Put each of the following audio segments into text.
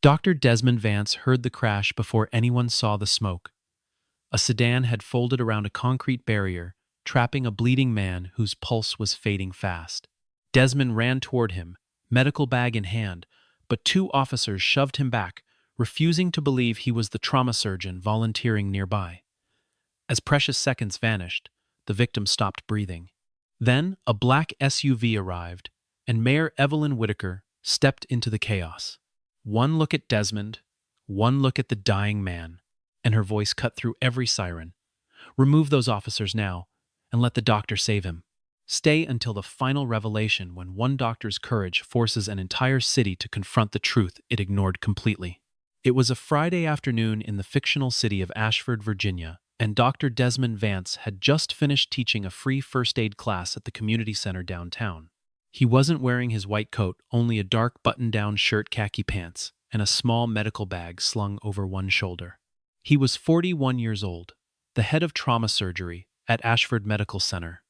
Dr. Desmond Vance heard the crash before anyone saw the smoke. A sedan had folded around a concrete barrier, trapping a bleeding man whose pulse was fading fast. Desmond ran toward him, medical bag in hand, but two officers shoved him back, refusing to believe he was the trauma surgeon volunteering nearby. As precious seconds vanished, the victim stopped breathing. Then a black SUV arrived, and Mayor Evelyn Whitaker stepped into the chaos. One look at Desmond, one look at the dying man, and her voice cut through every siren. Remove those officers now, and let the doctor save him. Stay until the final revelation when one doctor's courage forces an entire city to confront the truth it ignored completely. It was a Friday afternoon in the fictional city of Ashford, Virginia, and Dr. Desmond Vance had just finished teaching a free first aid class at the community center downtown. He wasn't wearing his white coat, only a dark button-down shirt, khaki pants, and a small medical bag slung over one shoulder. He was 41 years old, the head of trauma surgery at Ashford Medical Center,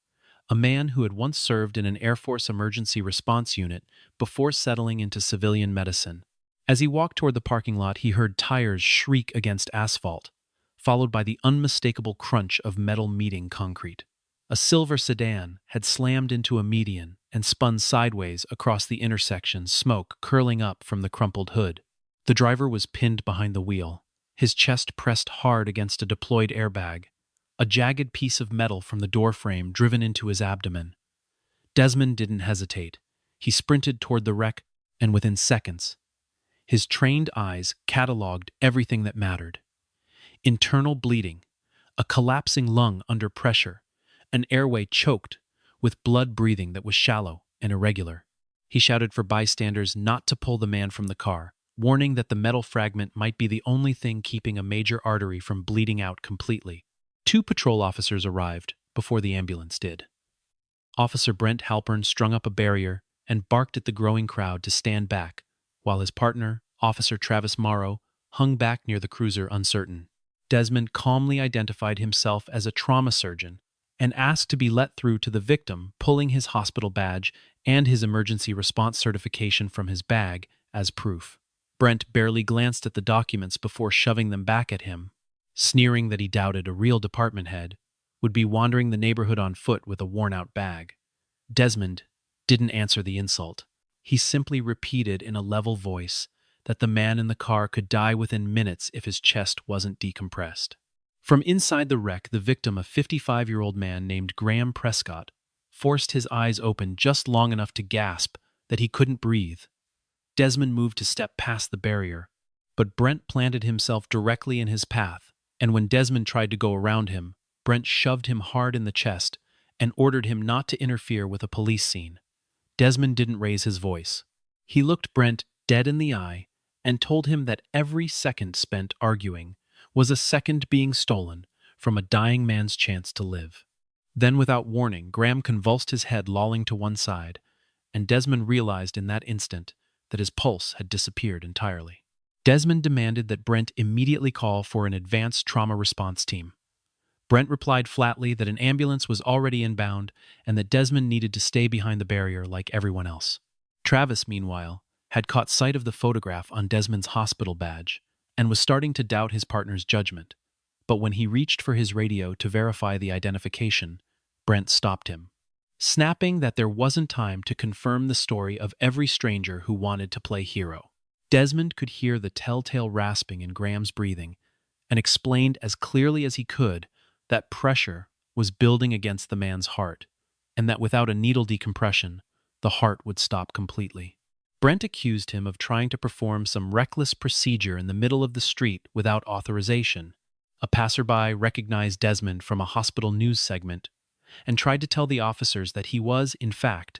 a man who had once served in an Air Force emergency response unit before settling into civilian medicine. As he walked toward the parking lot, he heard tires shriek against asphalt, followed by the unmistakable crunch of metal meeting concrete. A silver sedan had slammed into a median and spun sideways across the intersection, smoke curling up from the crumpled hood. The driver was pinned behind the wheel, his chest pressed hard against a deployed airbag, a jagged piece of metal from the door frame driven into his abdomen. Desmond didn't hesitate. He sprinted toward the wreck, and within seconds, his trained eyes cataloged everything that mattered. Internal bleeding, a collapsing lung under pressure, an airway choked with blood breathing that was shallow and irregular. He shouted for bystanders not to pull the man from the car, warning that the metal fragment might be the only thing keeping a major artery from bleeding out completely. Two patrol officers arrived before the ambulance did. Officer Brent Halpern strung up a barrier and barked at the growing crowd to stand back, while his partner, Officer Travis Morrow, hung back near the cruiser uncertain. Desmond calmly identified himself as a trauma surgeon and asked to be let through to the victim, pulling his hospital badge and his emergency response certification from his bag as proof. Brent barely glanced at the documents before shoving them back at him, sneering that he doubted a real department head would be wandering the neighborhood on foot with a worn-out bag. Desmond didn't answer the insult. He simply repeated in a level voice that the man in the car could die within minutes if his chest wasn't decompressed. From inside the wreck, the victim, a 55-year-old man named Graham Prescott, forced his eyes open just long enough to gasp that he couldn't breathe. Desmond moved to step past the barrier, but Brent planted himself directly in his path, and when Desmond tried to go around him, Brent shoved him hard in the chest and ordered him not to interfere with a police scene. Desmond didn't raise his voice. He looked Brent dead in the eye and told him that every second spent arguing was a second being stolen from a dying man's chance to live. Then, without warning, Graham convulsed his head, lolling to one side, and Desmond realized in that instant that his pulse had disappeared entirely. Desmond demanded that Brent immediately call for an advanced trauma response team. Brent replied flatly that an ambulance was already inbound and that Desmond needed to stay behind the barrier like everyone else. Travis, meanwhile, had caught sight of the photograph on Desmond's hospital badge and was starting to doubt his partner's judgment. But when he reached for his radio to verify the identification, Brent stopped him, snapping that there wasn't time to confirm the story of every stranger who wanted to play hero. Desmond could hear the telltale rasping in Graham's breathing and explained as clearly as he could that pressure was building against the man's heart, and that without a needle decompression, the heart would stop completely. Brent accused him of trying to perform some reckless procedure in the middle of the street without authorization. A passerby recognized Desmond from a hospital news segment and tried to tell the officers that he was, in fact,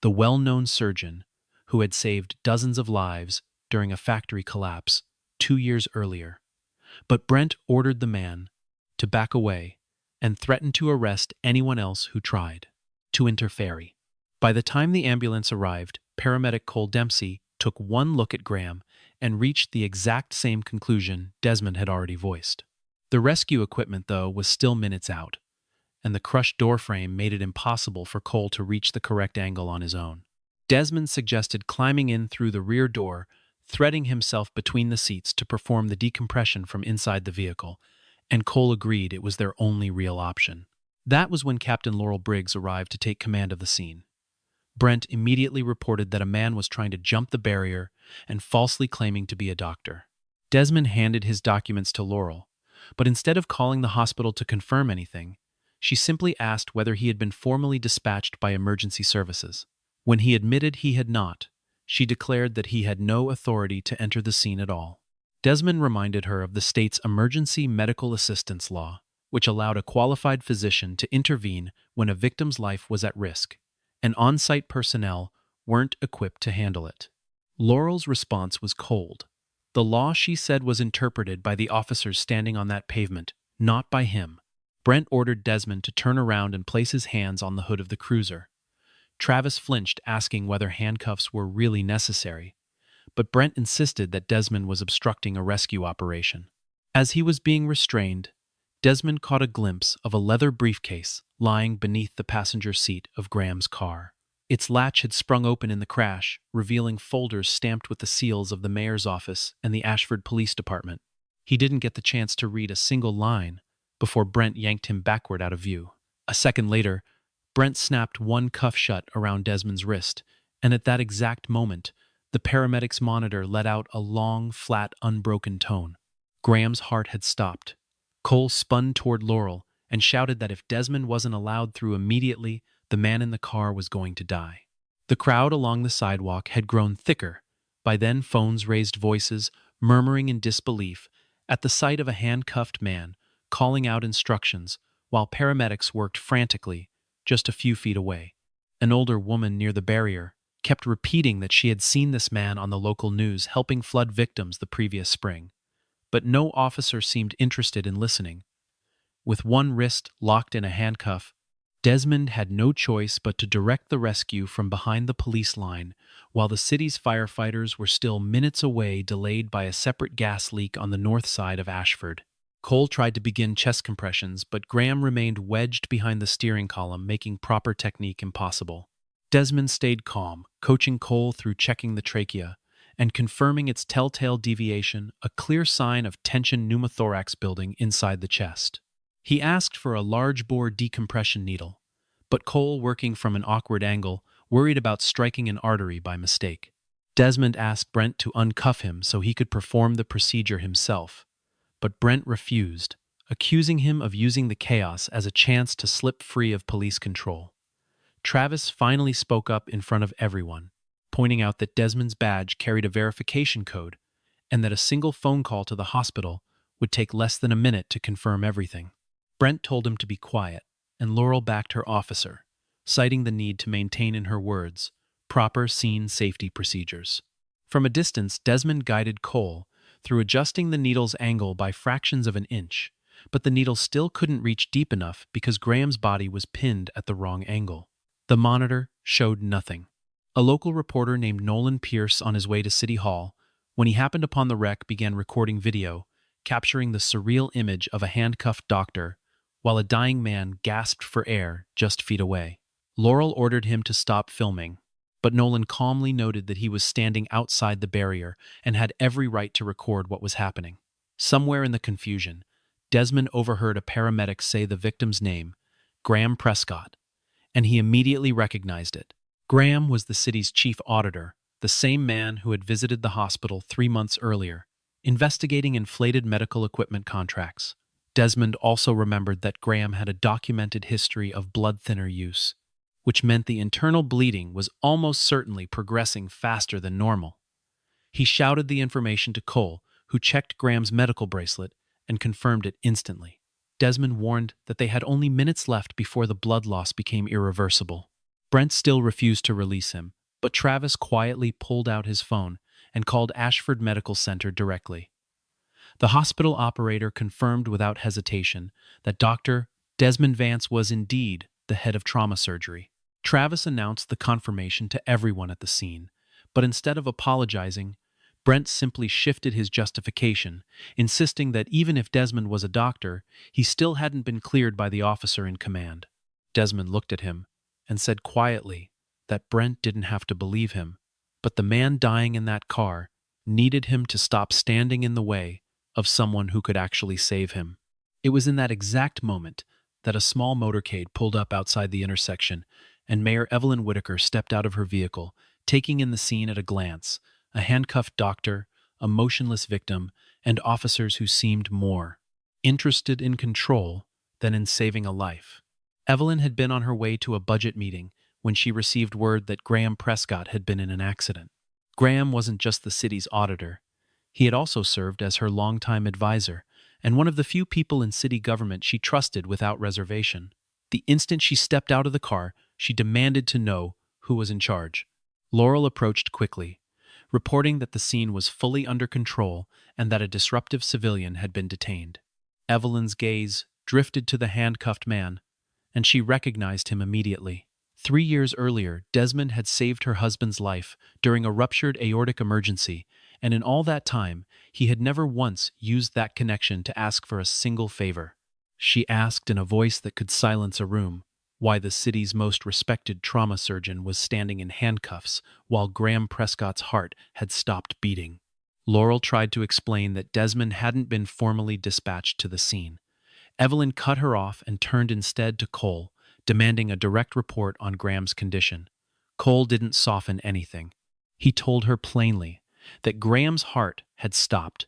the well-known surgeon who had saved dozens of lives during a factory collapse 2 years earlier. But Brent ordered the man to back away and threatened to arrest anyone else who tried to interfere. By the time the ambulance arrived, paramedic Cole Dempsey took one look at Graham and reached the exact same conclusion Desmond had already voiced. The rescue equipment, though, was still minutes out, and the crushed doorframe made it impossible for Cole to reach the correct angle on his own. Desmond suggested climbing in through the rear door threading himself between the seats to perform the decompression from inside the vehicle, and Cole agreed it was their only real option. That was when Captain Laurel Briggs arrived to take command of the scene. Brent immediately reported that a man was trying to jump the barrier and falsely claiming to be a doctor. Desmond handed his documents to Laurel, but instead of calling the hospital to confirm anything, she simply asked whether he had been formally dispatched by emergency services. When he admitted he had not, she declared that he had no authority to enter the scene at all. Desmond reminded her of the state's emergency medical assistance law, which allowed a qualified physician to intervene when a victim's life was at risk, and on-site personnel weren't equipped to handle it. Laurel's response was cold. The law, she said, was interpreted by the officers standing on that pavement, not by him. Brent ordered Desmond to turn around and place his hands on the hood of the cruiser. Travis flinched, asking whether handcuffs were really necessary, but Brent insisted that Desmond was obstructing a rescue operation. As he was being restrained, Desmond caught a glimpse of a leather briefcase lying beneath the passenger seat of Graham's car. Its latch had sprung open in the crash, revealing folders stamped with the seals of the mayor's office and the Ashford Police Department. He didn't get the chance to read a single line before Brent yanked him backward out of view. A second later, Brent snapped one cuff shut around Desmond's wrist, and at that exact moment, the paramedic's monitor let out a long, flat, unbroken tone. Graham's heart had stopped. Cole spun toward Laurel and shouted that if Desmond wasn't allowed through immediately, the man in the car was going to die. The crowd along the sidewalk had grown thicker. By then, phones raised voices, murmuring in disbelief at the sight of a handcuffed man calling out instructions, while paramedics worked frantically just a few feet away. An older woman near the barrier kept repeating that she had seen this man on the local news helping flood victims the previous spring. But no officer seemed interested in listening. With one wrist locked in a handcuff, Desmond had no choice but to direct the rescue from behind the police line, while the city's firefighters were still minutes away, delayed by a separate gas leak on the north side of Ashford. Cole tried to begin chest compressions, but Graham remained wedged behind the steering column, making proper technique impossible. Desmond stayed calm, coaching Cole through checking the trachea and confirming its telltale deviation, a clear sign of tension pneumothorax building inside the chest. He asked for a large-bore decompression needle, but Cole, working from an awkward angle, worried about striking an artery by mistake. Desmond asked Brent to uncuff him so he could perform the procedure himself, but Brent refused, accusing him of using the chaos as a chance to slip free of police control. Travis finally spoke up in front of everyone, pointing out that Desmond's badge carried a verification code and that a single phone call to the hospital would take less than a minute to confirm everything. Brent told him to be quiet, and Laurel backed her officer, citing the need to maintain, in her words, proper scene safety procedures. From a distance, Desmond guided Cole through adjusting the needle's angle by fractions of an inch, but the needle still couldn't reach deep enough because Graham's body was pinned at the wrong angle. The monitor showed nothing. A local reporter named Nolan Pierce, on his way to City Hall, when he happened upon the wreck, began recording video, capturing the surreal image of a handcuffed doctor while a dying man gasped for air just feet away. Laurel ordered him to stop filming, but Nolan calmly noted that he was standing outside the barrier and had every right to record what was happening. Somewhere in the confusion, Desmond overheard a paramedic say the victim's name, Graham Prescott, and he immediately recognized it. Graham was the city's chief auditor, the same man who had visited the hospital 3 months earlier, investigating inflated medical equipment contracts. Desmond also remembered that Graham had a documented history of blood thinner use, which meant the internal bleeding was almost certainly progressing faster than normal. He shouted the information to Cole, who checked Graham's medical bracelet and confirmed it instantly. Desmond warned that they had only minutes left before the blood loss became irreversible. Brent still refused to release him, but Travis quietly pulled out his phone and called Ashford Medical Center directly. The hospital operator confirmed without hesitation that Dr. Desmond Vance was indeed the head of trauma surgery. Travis announced the confirmation to everyone at the scene, but instead of apologizing, Brent simply shifted his justification, insisting that even if Desmond was a doctor, he still hadn't been cleared by the officer in command. Desmond looked at him and said quietly that Brent didn't have to believe him, but the man dying in that car needed him to stop standing in the way of someone who could actually save him. It was in that exact moment that a small motorcade pulled up outside the intersection, and Mayor Evelyn Whitaker stepped out of her vehicle, taking in the scene at a glance: a handcuffed doctor, a motionless victim, and officers who seemed more interested in control than in saving a life. Evelyn had been on her way to a budget meeting when she received word that Graham Prescott had been in an accident. Graham wasn't just the city's auditor. He had also served as her longtime advisor, and one of the few people in city government she trusted without reservation. The instant she stepped out of the car, she demanded to know who was in charge. Laurel approached quickly, reporting that the scene was fully under control and that a disruptive civilian had been detained. Evelyn's gaze drifted to the handcuffed man, and she recognized him immediately. 3 years earlier, Desmond had saved her husband's life during a ruptured aortic emergency, and in all that time, he had never once used that connection to ask for a single favor. She asked in a voice that could silence a room why the city's most respected trauma surgeon was standing in handcuffs while Graham Prescott's heart had stopped beating. Laurel tried to explain that Desmond hadn't been formally dispatched to the scene. Evelyn cut her off and turned instead to Cole, demanding a direct report on Graham's condition. Cole didn't soften anything. He told her plainly that Graham's heart had stopped,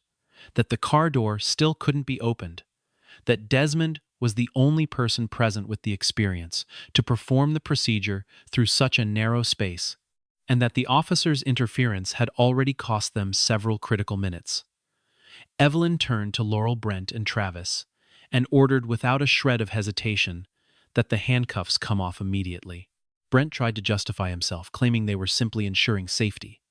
that the car door still couldn't be opened, that Desmond was the only person present with the experience to perform the procedure through such a narrow space, and that the officer's interference had already cost them several critical minutes. Evelyn turned to Laurel, Brent, and Travis and ordered without a shred of hesitation that the handcuffs come off immediately. Brent tried to justify himself, claiming they were simply ensuring safety.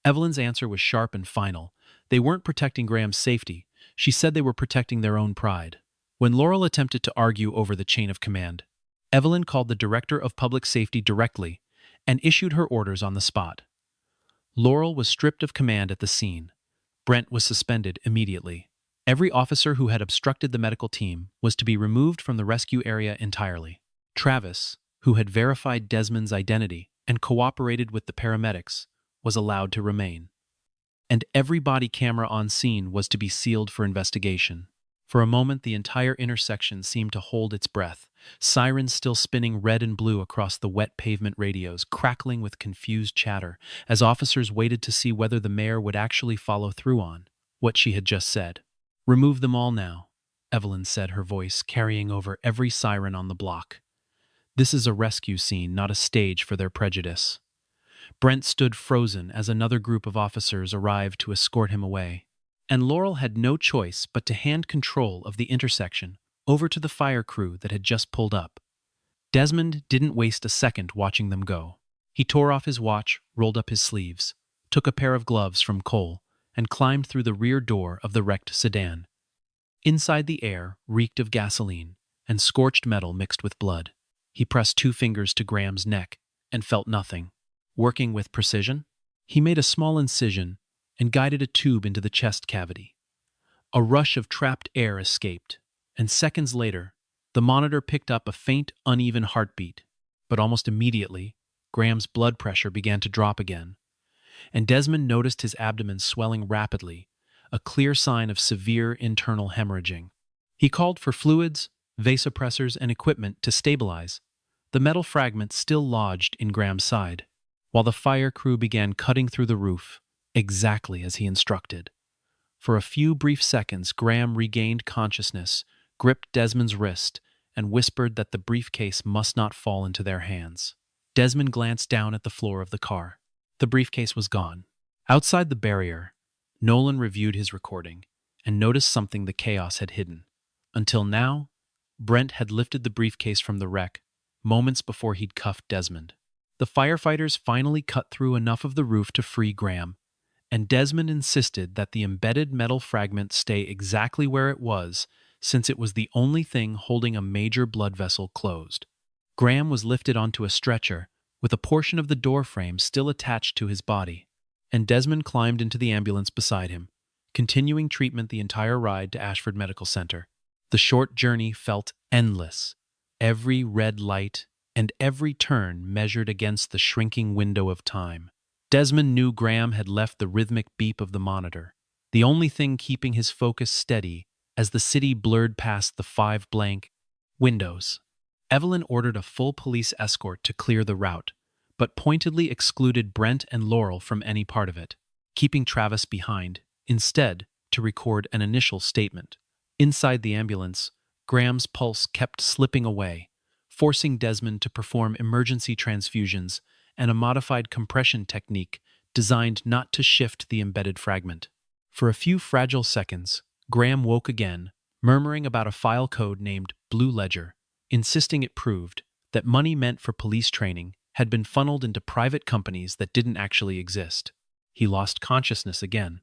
Evelyn's answer was sharp and final. They weren't protecting Graham's safety. She said they were protecting their own pride. When Laurel attempted to argue over the chain of command, Evelyn called the Director of Public Safety directly and issued her orders on the spot. Laurel was stripped of command at the scene. Brent was suspended immediately. Every officer who had obstructed the medical team was to be removed from the rescue area entirely. Travis, who had verified Desmond's identity and cooperated with the paramedics, was allowed to remain. And every body camera on scene was to be sealed for investigation. For a moment, the entire intersection seemed to hold its breath, sirens still spinning red and blue across the wet pavement radios, crackling with confused chatter, as officers waited to see whether the mayor would actually follow through on what she had just said. "Remove them all now," Evelyn said, her voice carrying over every siren on the block. "This is a rescue scene, not a stage for their prejudice." Brent stood frozen as another group of officers arrived to escort him away, and Laurel had no choice but to hand control of the intersection over to the fire crew that had just pulled up. Desmond didn't waste a second watching them go. He tore off his watch, rolled up his sleeves, took a pair of gloves from Cole, and climbed through the rear door of the wrecked sedan. Inside, the air reeked of gasoline and scorched metal mixed with blood. He pressed 2 fingers to Graham's neck and felt nothing. Working with precision, he made a small incision and guided a tube into the chest cavity. A rush of trapped air escaped, and seconds later, the monitor picked up a faint, uneven heartbeat. But almost immediately, Graham's blood pressure began to drop again, and Desmond noticed his abdomen swelling rapidly, a clear sign of severe internal hemorrhaging. He called for fluids, vasopressors, and equipment to stabilize the metal fragment still lodged in Graham's side, while the fire crew began cutting through the roof, exactly as he instructed. For a few brief seconds, Graham regained consciousness, gripped Desmond's wrist, and whispered that the briefcase must not fall into their hands. Desmond glanced down at the floor of the car. The briefcase was gone. Outside the barrier, Nolan reviewed his recording and noticed something the chaos had hidden. Until now, Brent had lifted the briefcase from the wreck moments before he'd cuffed Desmond. The firefighters finally cut through enough of the roof to free Graham, and Desmond insisted that the embedded metal fragment stay exactly where it was, since it was the only thing holding a major blood vessel closed. Graham was lifted onto a stretcher, with a portion of the door frame still attached to his body, and Desmond climbed into the ambulance beside him, continuing treatment the entire ride to Ashford Medical Center. The short journey felt endless, every red light and every turn measured against the shrinking window of time. Desmond knew Graham had left the rhythmic beep of the monitor, the only thing keeping his focus steady as the city blurred past the 5 blank windows. Evelyn ordered a full police escort to clear the route, but pointedly excluded Brent and Laurel from any part of it, keeping Travis behind, instead, to record an initial statement. Inside the ambulance, Graham's pulse kept slipping away, forcing Desmond to perform emergency transfusions and a modified compression technique designed not to shift the embedded fragment. For a few fragile seconds, Graham woke again, murmuring about a file code named Blue Ledger, insisting it proved that money meant for police training had been funneled into private companies that didn't actually exist. He lost consciousness again,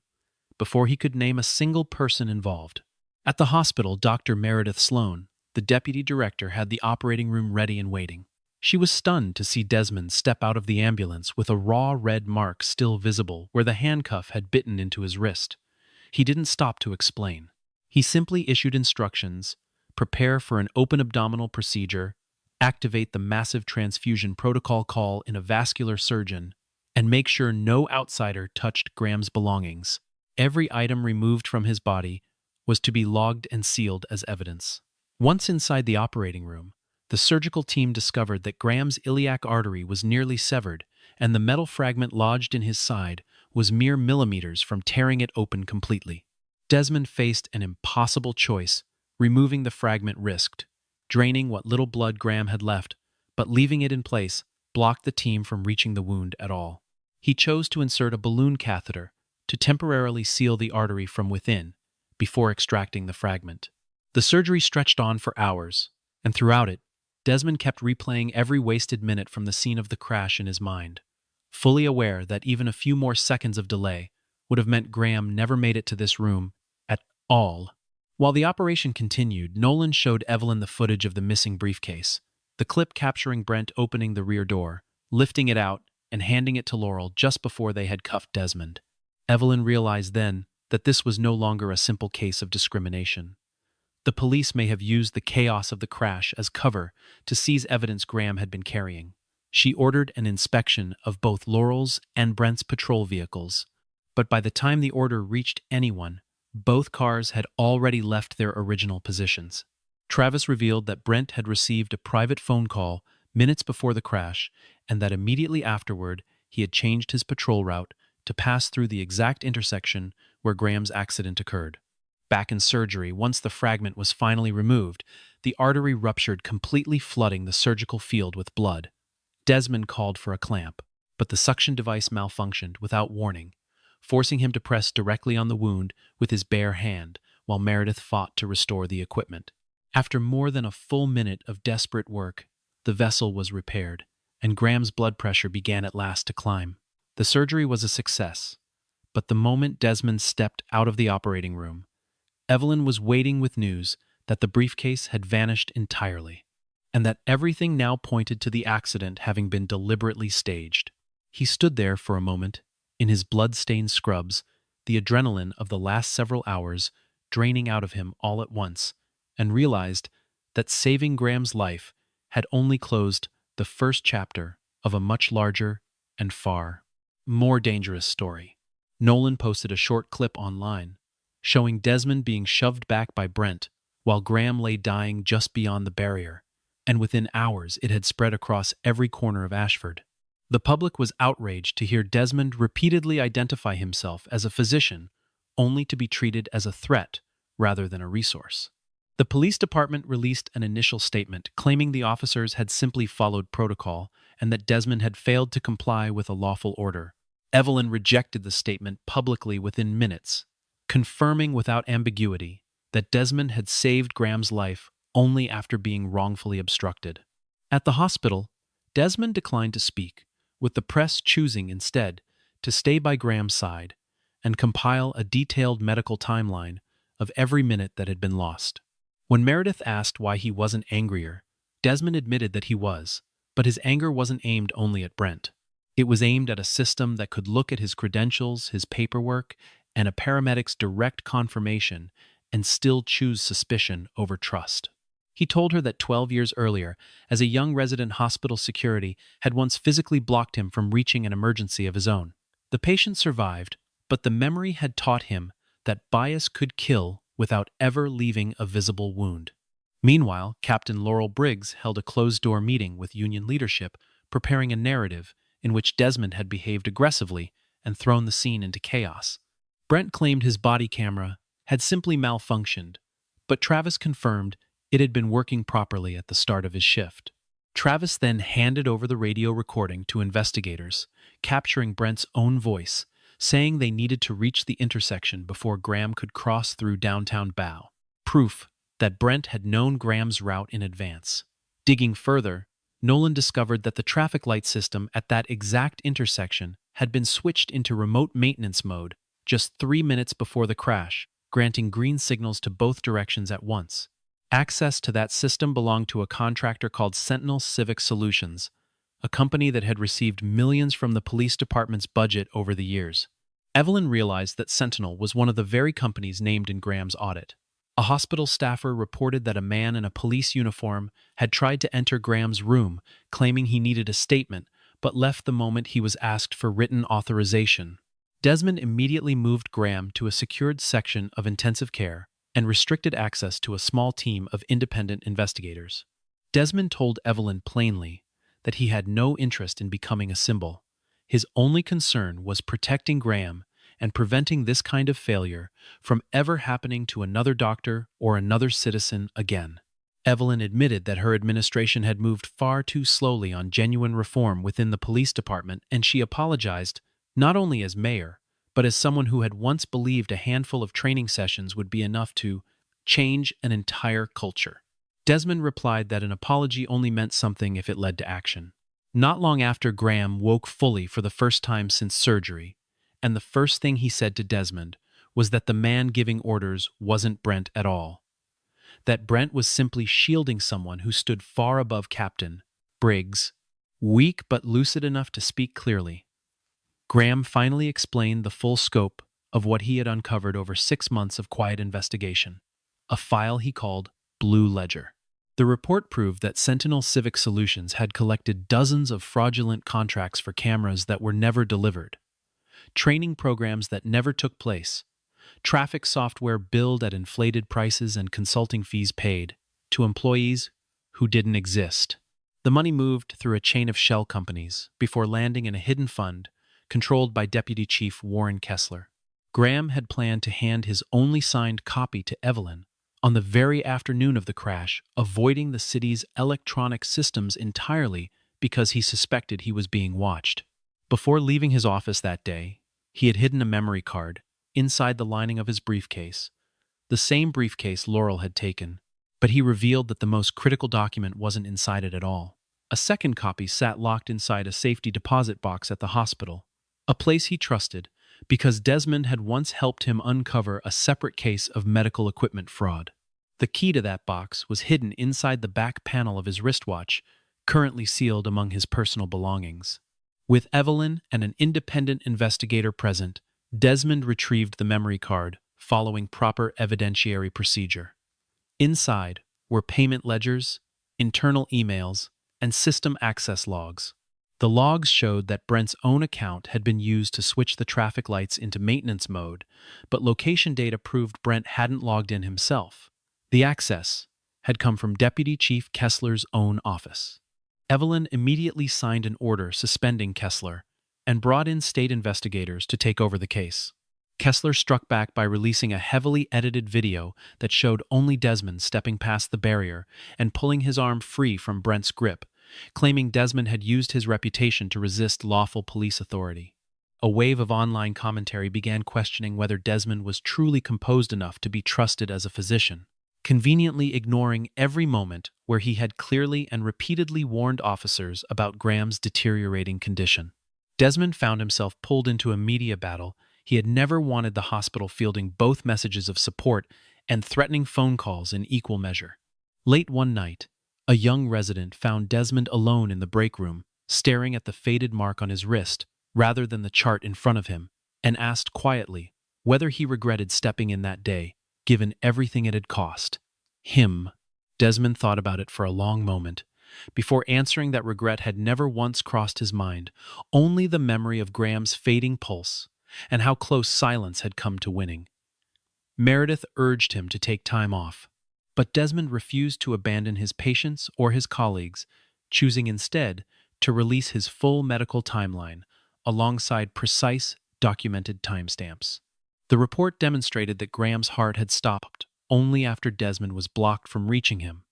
before he could name a single person involved. At the hospital, Dr. Meredith Sloan, the deputy director, had the operating room ready and waiting. She was stunned to see Desmond step out of the ambulance with a raw red mark still visible where the handcuff had bitten into his wrist. He didn't stop to explain. He simply issued instructions: prepare for an open abdominal procedure, activate the massive transfusion protocol call in a vascular surgeon, and make sure no outsider touched Graham's belongings. Every item removed from his body was to be logged and sealed as evidence. Once inside the operating room, the surgical team discovered that Graham's iliac artery was nearly severed, and the metal fragment lodged in his side was mere millimeters from tearing it open completely. Desmond faced an impossible choice. Removing the fragment risked draining what little blood Graham had left, but leaving it in place blocked the team from reaching the wound at all. He chose to insert a balloon catheter to temporarily seal the artery from within before extracting the fragment. The surgery stretched on for hours, and throughout it, Desmond kept replaying every wasted minute from the scene of the crash in his mind, fully aware that even a few more seconds of delay would have meant Graham never made it to this room at all. While the operation continued, Nolan showed Evelyn the footage of the missing briefcase, the clip capturing Brent opening the rear door, lifting it out, and handing it to Laurel just before they had cuffed Desmond. Evelyn realized then that this was no longer a simple case of discrimination. The police may have used the chaos of the crash as cover to seize evidence Graham had been carrying. She ordered an inspection of both Laurel's and Brent's patrol vehicles, but by the time the order reached anyone, both cars had already left their original positions. Travis revealed that Brent had received a private phone call minutes before the crash, and that immediately afterward he had changed his patrol route to pass through the exact intersection where Graham's accident occurred. Back in surgery, once the fragment was finally removed, the artery ruptured, completely flooding the surgical field with blood. Desmond called for a clamp, but the suction device malfunctioned without warning, forcing him to press directly on the wound with his bare hand while Meredith fought to restore the equipment. After more than a full minute of desperate work, the vessel was repaired, and Graham's blood pressure began at last to climb. The surgery was a success, but the moment Desmond stepped out of the operating room, Evelyn was waiting with news that the briefcase had vanished entirely, and that everything now pointed to the accident having been deliberately staged. He stood there for a moment, in his blood-stained scrubs, the adrenaline of the last several hours draining out of him all at once, and realized that saving Graham's life had only closed the first chapter of a much larger and far more dangerous story. Nolan posted a short clip online, showing Desmond being shoved back by Brent while Graham lay dying just beyond the barrier, and within hours it had spread across every corner of Ashford. The public was outraged to hear Desmond repeatedly identify himself as a physician, only to be treated as a threat rather than a resource. The police department released an initial statement claiming the officers had simply followed protocol and that Desmond had failed to comply with a lawful order. Evelyn rejected the statement publicly within minutes, confirming without ambiguity that Desmond had saved Graham's life only after being wrongfully obstructed. At the hospital, Desmond declined to speak, with the press choosing instead to stay by Graham's side and compile a detailed medical timeline of every minute that had been lost. When Meredith asked why he wasn't angrier, Desmond admitted that he was, but his anger wasn't aimed only at Brent. It was aimed at a system that could look at his credentials, his paperwork, and a paramedic's direct confirmation and still choose suspicion over trust. He told her that 12 years earlier, as a young resident, hospital security had once physically blocked him from reaching an emergency of his own. The patient survived, but the memory had taught him that bias could kill without ever leaving a visible wound. Meanwhile, Captain Laurel Briggs held a closed-door meeting with union leadership, preparing a narrative in which Desmond had behaved aggressively and thrown the scene into chaos. Brent claimed his body camera had simply malfunctioned, but Travis confirmed it had been working properly at the start of his shift. Travis then handed over the radio recording to investigators, capturing Brent's own voice, saying they needed to reach the intersection before Graham could cross through downtown Bow. Proof that Brent had known Graham's route in advance. Digging further, Nolan discovered that the traffic light system at that exact intersection had been switched into remote maintenance mode just 3 minutes before the crash, granting green signals to both directions at once. Access to that system belonged to a contractor called Sentinel Civic Solutions, a company that had received millions from the police department's budget over the years. Evelyn realized that Sentinel was one of the very companies named in Graham's audit. A hospital staffer reported that a man in a police uniform had tried to enter Graham's room, claiming he needed a statement, but left the moment he was asked for written authorization. Desmond immediately moved Graham to a secured section of intensive care and restricted access to a small team of independent investigators. Desmond told Evelyn plainly that he had no interest in becoming a symbol. His only concern was protecting Graham and preventing this kind of failure from ever happening to another doctor or another citizen again. Evelyn admitted that her administration had moved far too slowly on genuine reform within the police department, and she apologized, not only as mayor, but as someone who had once believed a handful of training sessions would be enough to change an entire culture. Desmond replied that an apology only meant something if it led to action. Not long after, Graham woke fully for the first time since surgery, and the first thing he said to Desmond was that the man giving orders wasn't Brent at all. That Brent was simply shielding someone who stood far above Captain Briggs. Weak but lucid enough to speak clearly, Graham finally explained the full scope of what he had uncovered over 6 months of quiet investigation, a file he called Blue Ledger. The report proved that Sentinel Civic Solutions had collected dozens of fraudulent contracts for cameras that were never delivered, training programs that never took place, traffic software billed at inflated prices, and consulting fees paid to employees who didn't exist. The money moved through a chain of shell companies before landing in a hidden fund controlled by Deputy Chief Warren Kessler. Graham had planned to hand his only signed copy to Evelyn on the very afternoon of the crash, avoiding the city's electronic systems entirely because he suspected he was being watched. Before leaving his office that day, he had hidden a memory card inside the lining of his briefcase, the same briefcase Laurel had taken, but he revealed that the most critical document wasn't inside it at all. A second copy sat locked inside a safety deposit box at the hospital, a place he trusted because Desmond had once helped him uncover a separate case of medical equipment fraud. The key to that box was hidden inside the back panel of his wristwatch, currently sealed among his personal belongings. With Evelyn and an independent investigator present, Desmond retrieved the memory card, following proper evidentiary procedure. Inside were payment ledgers, internal emails, and system access logs. The logs showed that Brent's own account had been used to switch the traffic lights into maintenance mode, but location data proved Brent hadn't logged in himself. The access had come from Deputy Chief Kessler's own office. Evelyn immediately signed an order suspending Kessler and brought in state investigators to take over the case. Kessler struck back by releasing a heavily edited video that showed only Desmond stepping past the barrier and pulling his arm free from Brent's grip, claiming Desmond had used his reputation to resist lawful police authority. A wave of online commentary began questioning whether Desmond was truly composed enough to be trusted as a physician, conveniently ignoring every moment where he had clearly and repeatedly warned officers about Graham's deteriorating condition. Desmond found himself pulled into a media battle. He had never wanted the hospital fielding both messages of support and threatening phone calls in equal measure. Late one night, a young resident found Desmond alone in the break room, staring at the faded mark on his wrist rather than the chart in front of him, and asked quietly whether he regretted stepping in that day, given everything it had cost him. Desmond thought about it for a long moment, before answering that regret had never once crossed his mind, only the memory of Graham's fading pulse and how close silence had come to winning. Meredith urged him to take time off, but Desmond refused to abandon his patients or his colleagues, choosing instead to release his full medical timeline alongside precise, documented timestamps. The report demonstrated that Graham's heart had stopped only after Desmond was blocked from reaching him,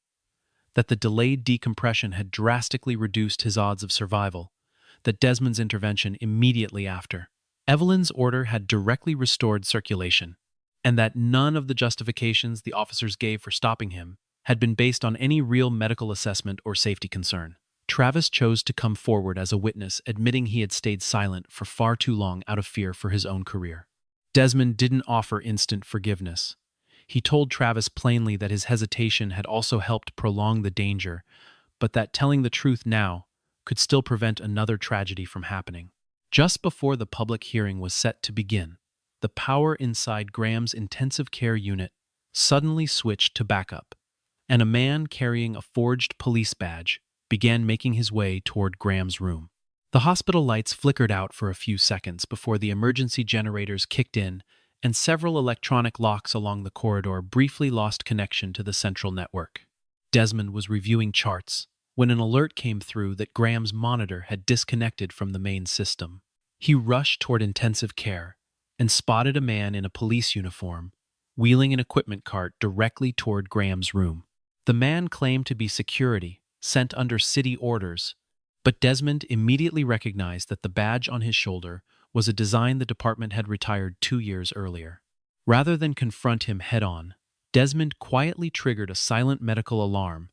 that the delayed decompression had drastically reduced his odds of survival, that Desmond's intervention immediately after Evelyn's order had directly restored circulation, and that none of the justifications the officers gave for stopping him had been based on any real medical assessment or safety concern. Travis chose to come forward as a witness, admitting he had stayed silent for far too long out of fear for his own career. Desmond didn't offer instant forgiveness. He told Travis plainly that his hesitation had also helped prolong the danger, but that telling the truth now could still prevent another tragedy from happening. Just before the public hearing was set to begin, the power inside Graham's intensive care unit suddenly switched to backup, and a man carrying a forged police badge began making his way toward Graham's room. The hospital lights flickered out for a few seconds before the emergency generators kicked in, and several electronic locks along the corridor briefly lost connection to the central network. Desmond was reviewing charts when an alert came through that Graham's monitor had disconnected from the main system. He rushed toward intensive care and spotted a man in a police uniform wheeling an equipment cart directly toward Graham's room. The man claimed to be security, sent under city orders, but Desmond immediately recognized that the badge on his shoulder was a design the department had retired 2 years earlier. Rather than confront him head-on, Desmond quietly triggered a silent medical alarm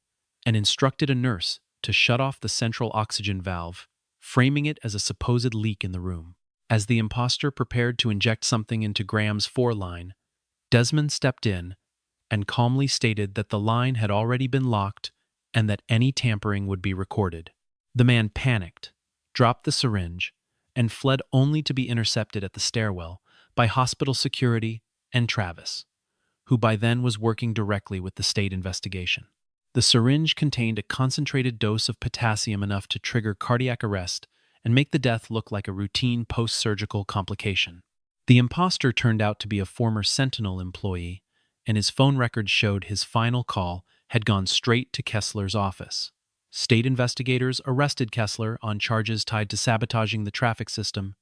and instructed a nurse to shut off the central oxygen valve, framing it as a supposed leak in the room. As the imposter prepared to inject something into Graham's foreline, Desmond stepped in and calmly stated that the line had already been locked and that any tampering would be recorded. The man panicked, dropped the syringe, and fled only to be intercepted at the stairwell by hospital security and Travis, who by then was working directly with the state investigation. The syringe contained a concentrated dose of potassium enough to trigger cardiac arrest and make the death look like a routine post-surgical complication. The imposter turned out to be a former Sentinel employee, and his phone records showed his final call had gone straight to Kessler's office. State investigators arrested Kessler on charges tied to sabotaging the traffic system,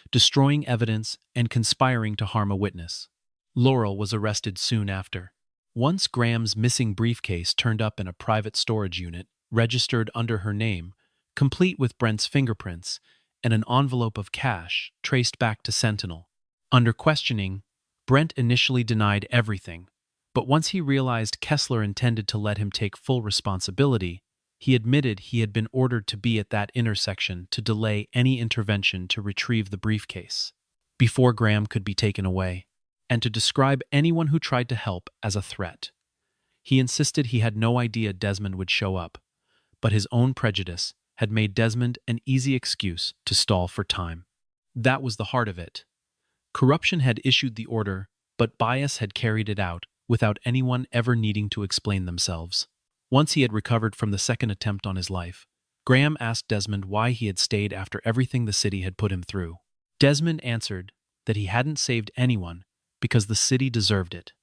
destroying evidence, and conspiring to harm a witness. Laurel was arrested soon after. Once Graham's missing briefcase turned up in a private storage unit, registered under her name, complete with Brent's fingerprints, and an envelope of cash traced back to Sentinel. Under questioning, Brent initially denied everything, but once he realized Kessler intended to let him take full responsibility, he admitted he had been ordered to be at that intersection to delay any intervention to retrieve the briefcase before Graham could be taken away, and to describe anyone who tried to help as a threat. He insisted he had no idea Desmond would show up, but his own prejudice had made Desmond an easy excuse to stall for time. That was the heart of it. Corruption had issued the order, but bias had carried it out without anyone ever needing to explain themselves. Once he had recovered from the second attempt on his life, Graham asked Desmond why he had stayed after everything the city had put him through. Desmond answered that he hadn't saved anyone because the city deserved it.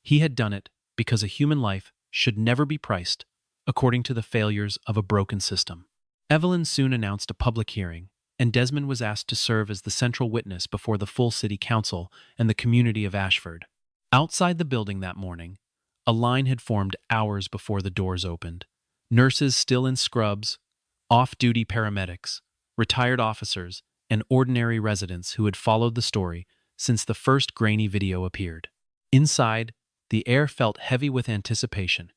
He had done it because a human life should never be priced according to the failures of a broken system. Evelyn soon announced a public hearing, and Desmond was asked to serve as the central witness before the full city council and the community of Ashford. Outside the building that morning, a line had formed hours before the doors opened. Nurses still in scrubs, off-duty paramedics, retired officers, and ordinary residents who had followed the story since the first grainy video appeared. Inside, the air felt heavy with anticipation.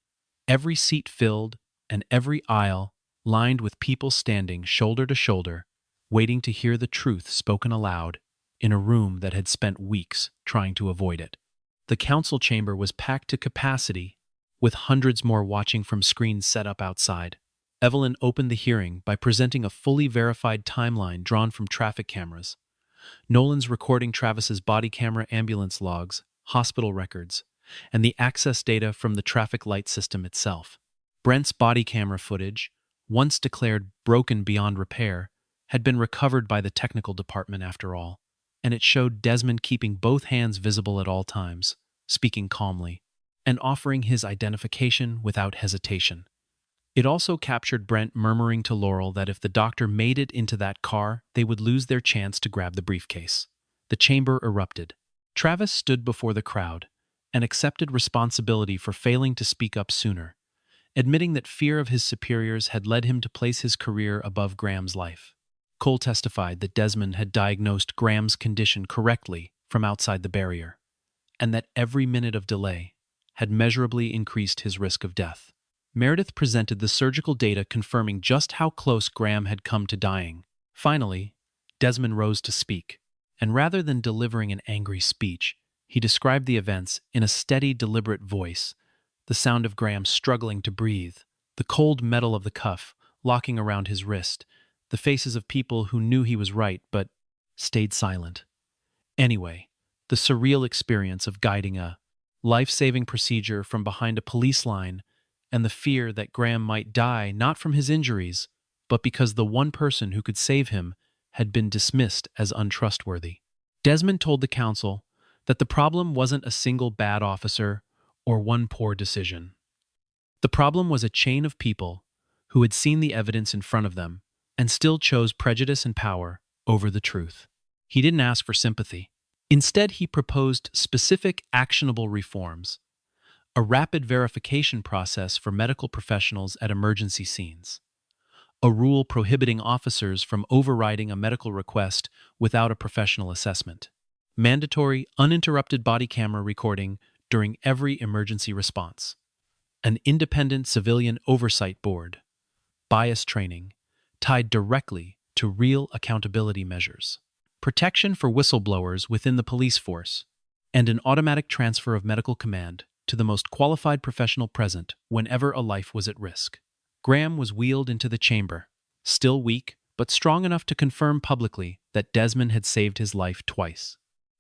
Every seat filled, and every aisle lined with people standing shoulder to shoulder, waiting to hear the truth spoken aloud in a room that had spent weeks trying to avoid it. The council chamber was packed to capacity, with hundreds more watching from screens set up outside. Evelyn opened the hearing by presenting a fully verified timeline drawn from traffic cameras. Nolan's recording Travis's body camera, ambulance logs, hospital records, and the access data from the traffic light system itself. Brent's body camera footage, once declared broken beyond repair, had been recovered by the technical department after all, and it showed Desmond keeping both hands visible at all times, speaking calmly, and offering his identification without hesitation. It also captured Brent murmuring to Laurel that if the doctor made it into that car, they would lose their chance to grab the briefcase. The chamber erupted. Travis stood before the crowd and accepted responsibility for failing to speak up sooner, admitting that fear of his superiors had led him to place his career above Graham's life. Cole testified that Desmond had diagnosed Graham's condition correctly from outside the barrier, and that every minute of delay had measurably increased his risk of death. Meredith presented the surgical data confirming just how close Graham had come to dying. Finally, Desmond rose to speak, and rather than delivering an angry speech, he described the events in a steady, deliberate voice, the sound of Graham struggling to breathe, the cold metal of the cuff locking around his wrist, the faces of people who knew he was right but stayed silent. Anyway, the surreal experience of guiding a life-saving procedure from behind a police line and the fear that Graham might die not from his injuries, but because the one person who could save him had been dismissed as untrustworthy. Desmond told the council that the problem wasn't a single bad officer or one poor decision. The problem was a chain of people who had seen the evidence in front of them and still chose prejudice and power over the truth. He didn't ask for sympathy. Instead, he proposed specific, actionable reforms, a rapid verification process for medical professionals at emergency scenes, a rule prohibiting officers from overriding a medical request without a professional assessment, mandatory, uninterrupted body camera recording during every emergency response, an independent civilian oversight board, bias training tied directly to real accountability measures, protection for whistleblowers within the police force, and an automatic transfer of medical command to the most qualified professional present whenever a life was at risk. Graham was wheeled into the chamber, still weak, but strong enough to confirm publicly that Desmond had saved his life twice.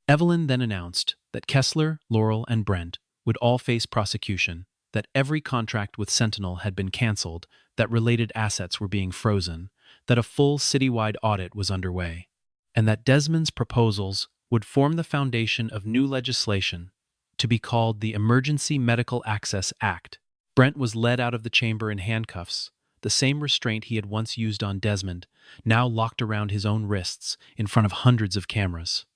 Evelyn then announced that Kessler, Laurel, and Brent would all face prosecution, that every contract with Sentinel had been canceled, that related assets were being frozen, that a full citywide audit was underway, and that Desmond's proposals would form the foundation of new legislation to be called the Emergency Medical Access Act. Brent was led out of the chamber in handcuffs, the same restraint he had once used on Desmond, now locked around his own wrists in front of hundreds of cameras.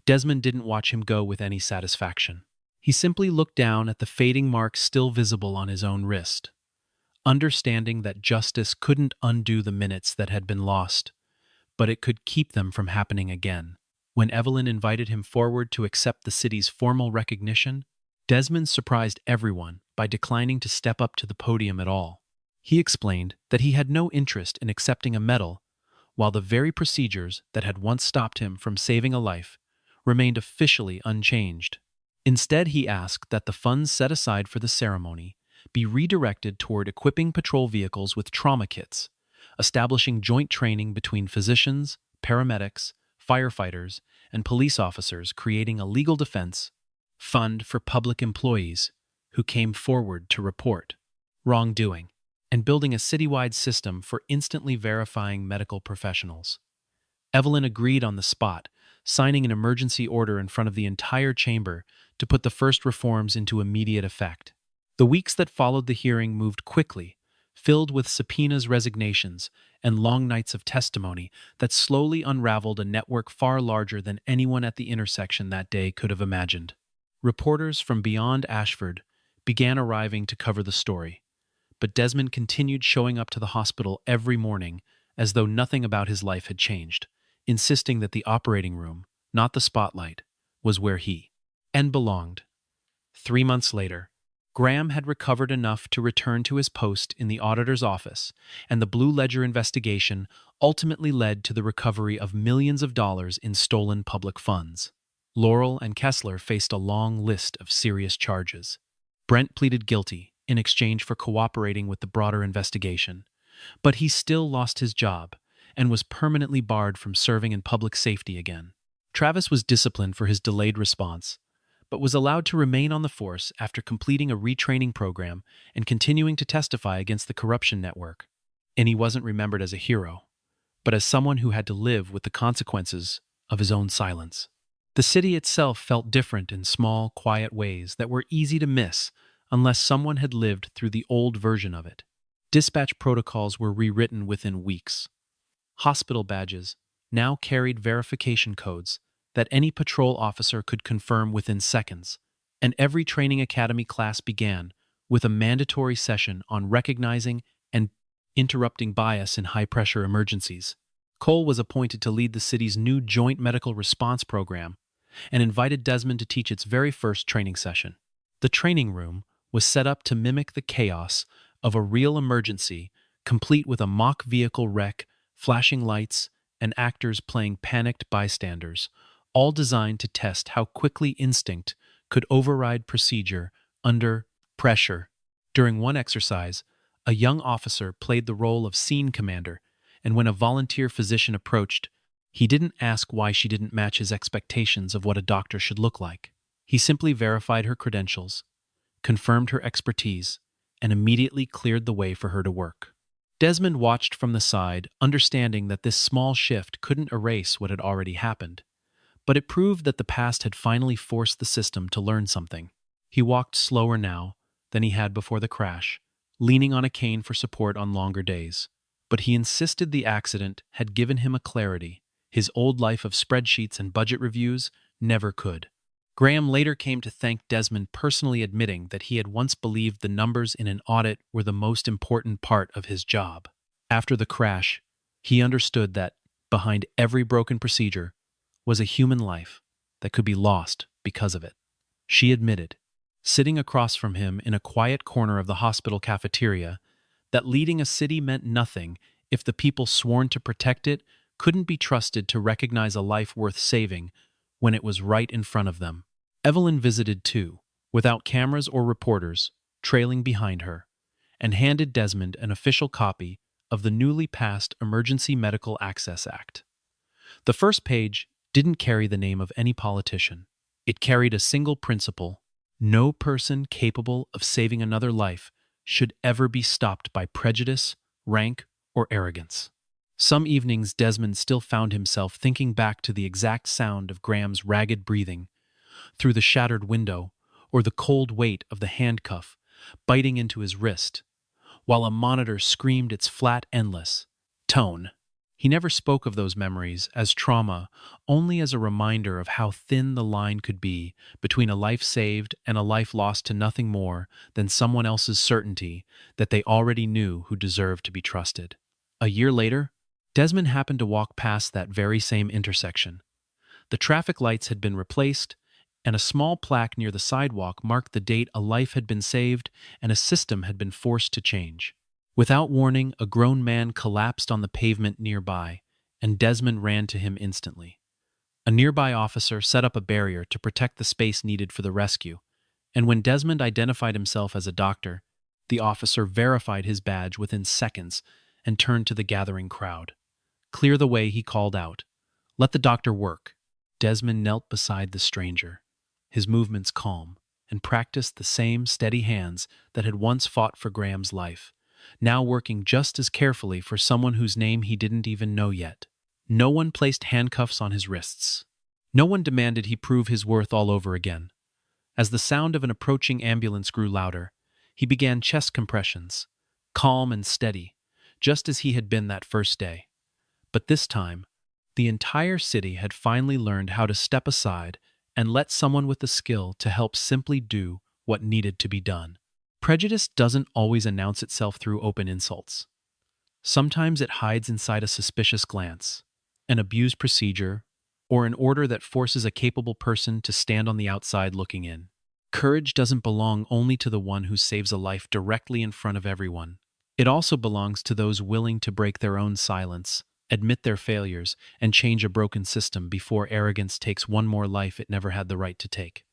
Desmond didn't watch him go with any satisfaction. He simply looked down at the fading mark still visible on his own wrist, understanding that justice couldn't undo the minutes that had been lost, but it could keep them from happening again. When Evelyn invited him forward to accept the city's formal recognition, Desmond surprised everyone by declining to step up to the podium at all. He explained that he had no interest in accepting a medal, while the very procedures that had once stopped him from saving a life remained officially unchanged. Instead, he asked that the funds set aside for the ceremony be redirected toward equipping patrol vehicles with trauma kits, establishing joint training between physicians, paramedics, firefighters, and police officers, creating a legal defense fund for public employees who came forward to report wrongdoing, and building a citywide system for instantly verifying medical professionals. Evelyn agreed on the spot, signing an emergency order in front of the entire chamber to put the first reforms into immediate effect. The weeks that followed the hearing moved quickly, filled with subpoenas, resignations, and long nights of testimony that slowly unraveled a network far larger than anyone at the intersection that day could have imagined. Reporters from beyond Ashford began arriving to cover the story, but Desmond continued showing up to the hospital every morning as though nothing about his life had changed, insisting that the operating room, not the spotlight, was where he belonged. 3 months later, Graham had recovered enough to return to his post in the auditor's office, and the Blue Ledger investigation ultimately led to the recovery of millions of dollars in stolen public funds. Laurel and Kessler faced a long list of serious charges. Brent pleaded guilty in exchange for cooperating with the broader investigation, but he still lost his job and was permanently barred from serving in public safety again. Travis was disciplined for his delayed response, but was allowed to remain on the force after completing a retraining program and continuing to testify against the corruption network. And he wasn't remembered as a hero, but as someone who had to live with the consequences of his own silence. The city itself felt different in small, quiet ways that were easy to miss unless someone had lived through the old version of it. Dispatch protocols were rewritten within weeks. Hospital badges now carried verification codes that any patrol officer could confirm within seconds, and every training academy class began with a mandatory session on recognizing and interrupting bias in high-pressure emergencies. Cole was appointed to lead the city's new Joint Medical Response Program and invited Desmond to teach its very first training session. The training room was set up to mimic the chaos of a real emergency, complete with a mock vehicle wreck, flashing lights, and actors playing panicked bystanders, all designed to test how quickly instinct could override procedure under pressure. During one exercise, a young officer played the role of scene commander, and when a volunteer physician approached, he didn't ask why she didn't match his expectations of what a doctor should look like. He simply verified her credentials, confirmed her expertise, and immediately cleared the way for her to work. Desmond watched from the side, understanding that this small shift couldn't erase what had already happened, but it proved that the past had finally forced the system to learn something. He walked slower now than he had before the crash, leaning on a cane for support on longer days. But he insisted the accident had given him a clarity his old life of spreadsheets and budget reviews never could. Graham later came to thank Desmond, personally admitting that he had once believed the numbers in an audit were the most important part of his job. After the crash, he understood that behind every broken procedure was a human life that could be lost because of it. She admitted, sitting across from him in a quiet corner of the hospital cafeteria, that leading a city meant nothing if the people sworn to protect it couldn't be trusted to recognize a life worth saving when it was right in front of them. Evelyn visited too, without cameras or reporters, trailing behind her, and handed Desmond an official copy of the newly passed Emergency Medical Access Act. The first page didn't carry the name of any politician. It carried a single principle: no person capable of saving another life should ever be stopped by prejudice, rank, or arrogance. Some evenings Desmond still found himself thinking back to the exact sound of Graham's ragged breathing through the shattered window, or the cold weight of the handcuff biting into his wrist, while a monitor screamed its flat, endless tone. He never spoke of those memories as trauma, only as a reminder of how thin the line could be between a life saved and a life lost to nothing more than someone else's certainty that they already knew who deserved to be trusted. A year later, Desmond happened to walk past that very same intersection. The traffic lights had been replaced, and a small plaque near the sidewalk marked the date a life had been saved and a system had been forced to change. Without warning, a grown man collapsed on the pavement nearby, and Desmond ran to him instantly. A nearby officer set up a barrier to protect the space needed for the rescue, and when Desmond identified himself as a doctor, the officer verified his badge within seconds and turned to the gathering crowd. "Clear the way," he called out. "Let the doctor work." Desmond knelt beside the stranger, his movements calm, and practiced the same steady hands that had once fought for Graham's life, now working just as carefully for someone whose name he didn't even know yet. No one placed handcuffs on his wrists. No one demanded he prove his worth all over again. As the sound of an approaching ambulance grew louder, he began chest compressions, calm and steady, just as he had been that first day. But this time, the entire city had finally learned how to step aside and let someone with the skill to help simply do what needed to be done. Prejudice doesn't always announce itself through open insults. Sometimes it hides inside a suspicious glance, an abused procedure, or an order that forces a capable person to stand on the outside looking in. Courage doesn't belong only to the one who saves a life directly in front of everyone. It also belongs to those willing to break their own silence, admit their failures, and change a broken system before arrogance takes one more life it never had the right to take.